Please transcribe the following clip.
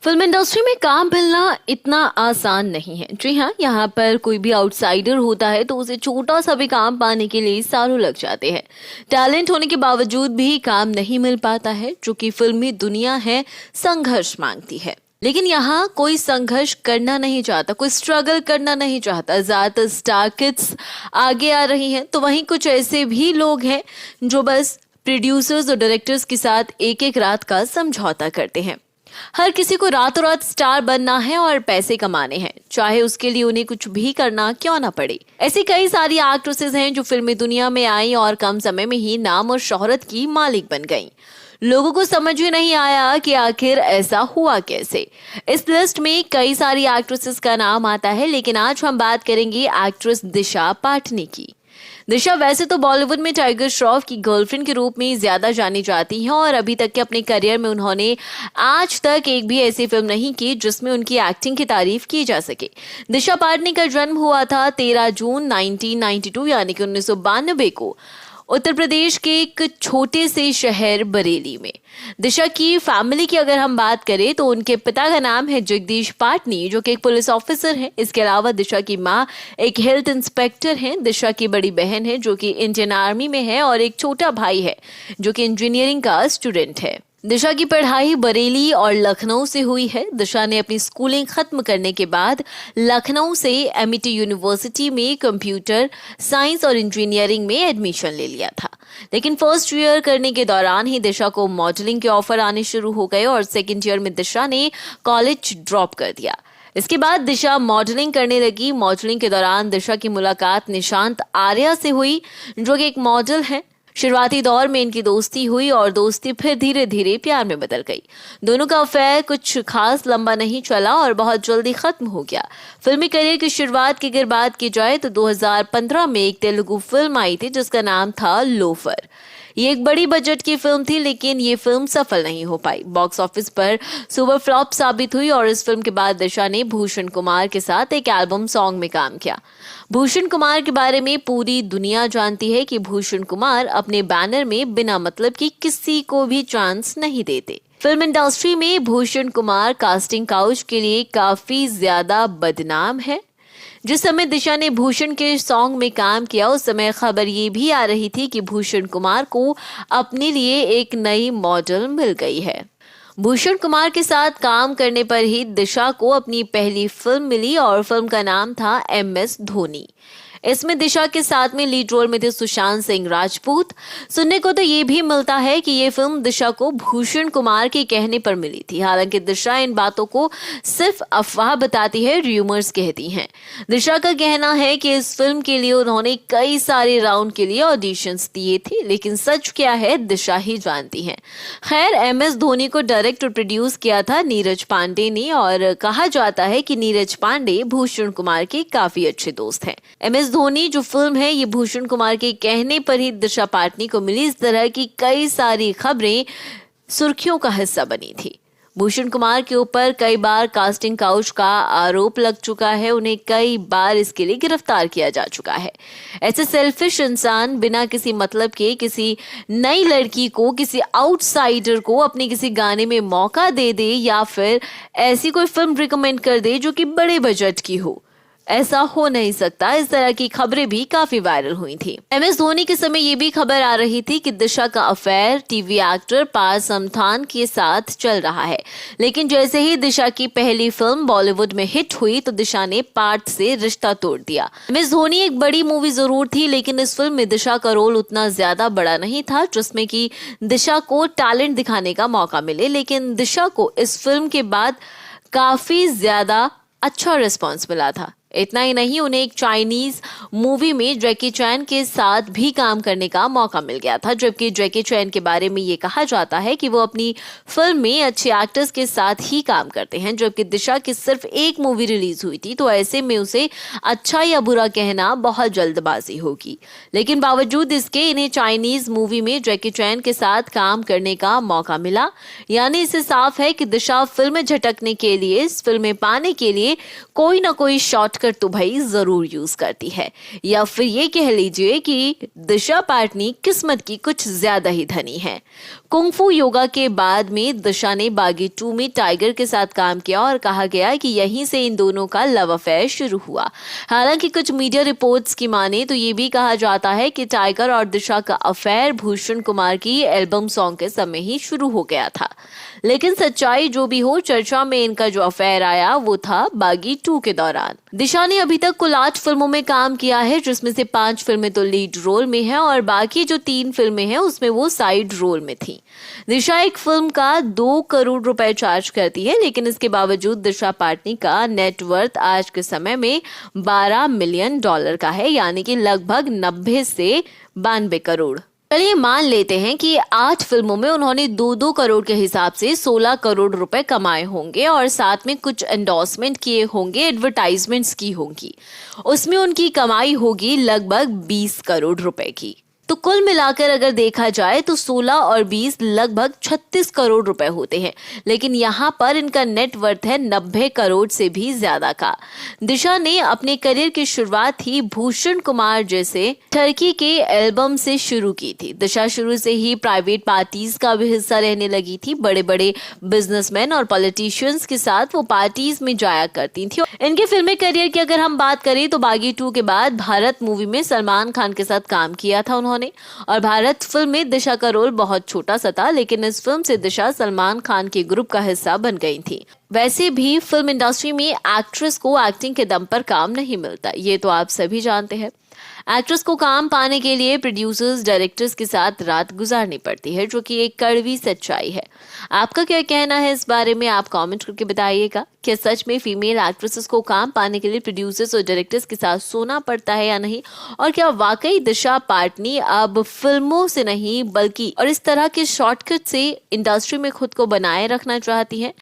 Film industry में काम मिलना इतना आसान नहीं है। जी हाँ, यहाँ पर कोई भी आउटसाइडर होता है तो उसे छोटा सा भी काम पाने के लिए सालों लग जाते हैं। टैलेंट होने के बावजूद भी काम नहीं मिल पाता है, जो कि फिल्मी दुनिया है, संघर्ष मांगती है। लेकिन यहाँ कोई संघर्ष करना नहीं चाहता, कोई स्ट्रगल करना नहीं चाहता। ज्यादातर स्टार किड्स आगे आ रही हैं, तो वहीं कुछ ऐसे भी लोग हैं जो बस प्रोड्यूसर्स और डायरेक्टर्स के साथ एक एक रात का समझौता करते हैं। हर किसी को रातों रात स्टार बनना है और पैसे कमाने हैं, चाहे उसके लिए उन्हें कुछ भी करना क्यों ना पड़े। ऐसी कई सारी एक्ट्रेसेस हैं जो फिल्मी दुनिया में आई और कम समय में ही नाम और शोहरत की मालिक बन गईं। लोगों को समझ ही नहीं आया कि आखिर ऐसा हुआ कैसे। इस लिस्ट में कई सारी एक्ट्रेसेस का नाम आता है, लेकिन आज हम बात करेंगे एक्ट्रेस दिशा पाटनी की। दिशा वैसे तो बॉलीवुड में टाइगर श्रॉफ की गर्लफ्रेंड के रूप में ज्यादा जानी जाती हैं और अभी तक के अपने करियर में उन्होंने आज तक एक भी ऐसी फिल्म नहीं की जिसमें उनकी एक्टिंग की तारीफ की जा सके। दिशा पाटनी का जन्म हुआ था 13 जून 1992 यानी कि 1992 को उत्तर प्रदेश के एक छोटे से शहर बरेली में। दिशा की फैमिली की अगर हम बात करें तो उनके पिता का नाम है जगदीश पाटनी, जो कि एक पुलिस ऑफिसर हैं। इसके अलावा दिशा की माँ एक हेल्थ इंस्पेक्टर हैं। दिशा की बड़ी बहन है जो कि इंडियन आर्मी में है और एक छोटा भाई है जो कि इंजीनियरिंग का स्टूडेंट है। दिशा की पढ़ाई बरेली और लखनऊ से हुई है। दिशा ने अपनी स्कूलिंग खत्म करने के बाद लखनऊ से एमईटी यूनिवर्सिटी में कंप्यूटर साइंस और इंजीनियरिंग में एडमिशन ले लिया था। लेकिन फर्स्ट ईयर करने के दौरान ही दिशा को मॉडलिंग के ऑफर आने शुरू हो गए और सेकेंड ईयर में दिशा ने कॉलेज ड्रॉप कर दिया। इसके बाद दिशा मॉडलिंग करने लगी। मॉडलिंग के दौरान दिशा की मुलाकात निशांत आर्या से हुई, जो कि एक मॉडल है। शुरुआती दौर में इनकी दोस्ती हुई और दोस्ती फिर धीरे धीरे प्यार में बदल गई। दोनों का अफेयर कुछ खास लंबा नहीं चला और बहुत जल्दी खत्म हो गया। फिल्मी करियर की शुरुआत की अगर बात की जाए तो 2015 में एक तेलुगु फिल्म आई थी जिसका नाम था लोफर। ये एक बड़ी बजट की फिल्म थी, लेकिन ये फिल्म सफल नहीं हो पाई। बॉक्स ऑफिस पर सुपर फ्लॉप साबित हुई और इस फिल्म के बाद दिशा ने भूषण कुमार के साथ एक एल्बम सॉन्ग में काम किया। भूषण कुमार के बारे में पूरी दुनिया जानती है कि भूषण कुमार अपने बैनर में बिना मतलब की किसी को भी चांस नहीं देते। फिल्म इंडस्ट्री में भूषण कुमार कास्टिंग काउच के लिए काफी ज्यादा बदनाम है। जिस समय दिशा ने भूषण के सॉन्ग में काम किया उस समय खबर ये भी आ रही थी कि भूषण कुमार को अपने लिए एक नई मॉडल मिल गई है। भूषण कुमार के साथ काम करने पर ही दिशा को अपनी पहली फिल्म मिली और फिल्म का नाम था MS धोनी। इसमें दिशा के साथ में लीड रोल में थे सुशांत सिंह राजपूत। सुनने को तो ये भी मिलता है कि ये फिल्म दिशा को भूषण कुमार के कहने पर मिली थी। हालांकि दिशा इन बातों को सिर्फ अफवाह बताती है, र्यूमर्स कहती हैं। दिशा का कहना है कि इस फिल्म के लिए उन्होंने कई सारे राउंड के लिए ऑडिशंस दिए थे, लेकिन सच क्या है दिशा ही जानती हैं। खैर, MS धोनी को डायरेक्ट और प्रोड्यूस किया था नीरज पांडे ने और कहा जाता है कि नीरज पांडे भूषण कुमार के काफी अच्छे दोस्त हैं। MS धोनी जो फिल्म है ये भूषण कुमार के कहने पर ही दिशा पाटनी को मिली। इस तरह की कई सारी खबरें सुर्खियों का हिस्सा बनी थी। भूषण कुमार के ऊपर कई बार कास्टिंग काउच का आरोप लग चुका है। उन्हें कई बार इसके लिए गिरफ्तार किया जा चुका है। ऐसे सेल्फिश इंसान बिना किसी मतलब के किसी नई लड़की को, किसी आउटसाइडर को अपने किसी गाने में मौका दे दे या फिर ऐसी कोई फिल्म रिकमेंड कर दे जो कि बड़े बजट की हो, ऐसा हो नहीं सकता। इस तरह की खबरें भी काफी वायरल हुई थी। MS धोनी के समय ये भी खबर आ रही थी कि दिशा का affair TV actor Parth Samthaan के साथ चल रहा है। लेकिन जैसे ही दिशा की पहली फिल्म बॉलीवुड में हिट हुई तो दिशा ने पार्थ से रिश्ता तोड़ दिया। MS धोनी एक बड़ी मूवी जरूर थी, लेकिन इस फिल्म में दिशा का रोल उतना ज्यादा बड़ा नहीं था जिसमें कि दिशा को टैलेंट दिखाने का मौका मिले। लेकिन दिशा को इस फिल्म के बाद काफी ज्यादा अच्छा रिस्पॉन्स मिला था। इतना ही नहीं, उन्हें एक चाइनीज मूवी में जैकी चैन के साथ भी काम करने का मौका मिल गया था, जबकि जैकी चैन के बारे में ये कहा जाता है कि वो अपनी फिल्म में अच्छे एक्टर्स के साथ ही काम करते हैं। जबकि दिशा की सिर्फ एक मूवी रिलीज हुई थी, तो ऐसे में उसे अच्छा या बुरा कहना बहुत जल्दबाजी होगी। लेकिन बावजूद इसके इन्हें चाइनीज मूवी में जैकी चैन के साथ काम करने का मौका मिला। यानी इससे साफ है कि दिशा फिल्में झटकने के लिए, फिल्में पाने के लिए कोई ना कोई शॉर्ट कर तो भाई जरूर यूज करती है, या फिर ये कह लीजिए कि दिशा पाटनी किस्मत की कुछ ज्यादा ही धनी है। कुंग-फू योगा के बाद में दिशा ने बागी 2 में टाइगर के साथ काम किया और कहा गया कि यहीं से इन दोनों का लव अफेयर शुरू हुआ। हालांकि कुछ मीडिया रिपोर्ट्स की माने तो ये भी कहा जाता है कि टाइगर और दिशा का अफेयर भूषण कुमार की एल्बम सॉन्ग के समय ही शुरू हो गया था। लेकिन सच्चाई जो भी हो, चर्चा में इनका जो अफेयर आया वो था बागी 2 के दौरान। दिशा ने अभी तक कुल 8 फिल्मों में काम किया है, जिसमें से 5 फिल्में तो लीड रोल में है और बाकी जो 3 फिल्में हैं उसमें वो साइड रोल में थी। दिशा एक फिल्म का 2 करोड़ रुपए चार्ज करती है, लेकिन इसके बावजूद दिशा पाटनी का नेटवर्थ आज के समय में $12 मिलियन का है, यानी कि लगभग 90 से 92 करोड़। चलिए मान लेते हैं कि 8 फिल्मों में उन्होंने 2-2 करोड़ के हिसाब से 16 करोड़ रुपए कमाए होंगे और साथ में कुछ एंडोर्समेंट किए होंगे, एडवर्टाइजमेंट्स की होंगी, उसमें उनकी कमाई होगी लगभग 20 करोड़ रुपए की। तो कुल मिलाकर अगर देखा जाए तो 16 और 20 लगभग 36 करोड़ रुपए होते हैं, लेकिन यहाँ पर इनका नेटवर्थ है 90 करोड़ से भी ज्यादा का। दिशा ने अपने करियर की शुरुआत ही भूषण कुमार जैसे ठरकी के एल्बम से शुरू की थी। दिशा शुरू से ही प्राइवेट पार्टीज का भी हिस्सा रहने लगी थी। बड़े बड़े बिजनेसमैन और पॉलिटिशियंस के साथ वो पार्टीज में जाया करती थी। इनके फिल्मी करियर की अगर हम बात करें तो बागी 2 के बाद भारत मूवी में सलमान खान के साथ काम किया था उन्होंने, और भारत फिल्म में दिशा का रोल बहुत छोटा सा था, लेकिन इस फिल्म से दिशा सलमान खान के ग्रुप का हिस्सा बन गई थी। वैसे भी फिल्म इंडस्ट्री में एक्ट्रेस को एक्टिंग के दम पर काम नहीं मिलता, ये तो आप सभी जानते हैं। एक्ट्रेस को काम पाने के लिए प्रोड्यूसर्स, डायरेक्टर्स के साथ रात गुजारनी पड़ती है, जो कि एक कड़वी सच्चाई है। आपका क्या कहना है इस बारे में, आप कमेंट करके बताइएगा। क्या सच में फीमेल एक्ट्रेसेस को काम पाने के लिए प्रोड्यूसर्स और डायरेक्टर्स के साथ सोना पड़ता है या नहीं, और क्या वाकई दिशा पाटनी अब फिल्मों से नहीं बल्कि और इस तरह के शॉर्टकट से इंडस्ट्री में खुद को बनाए रखना चाहती है?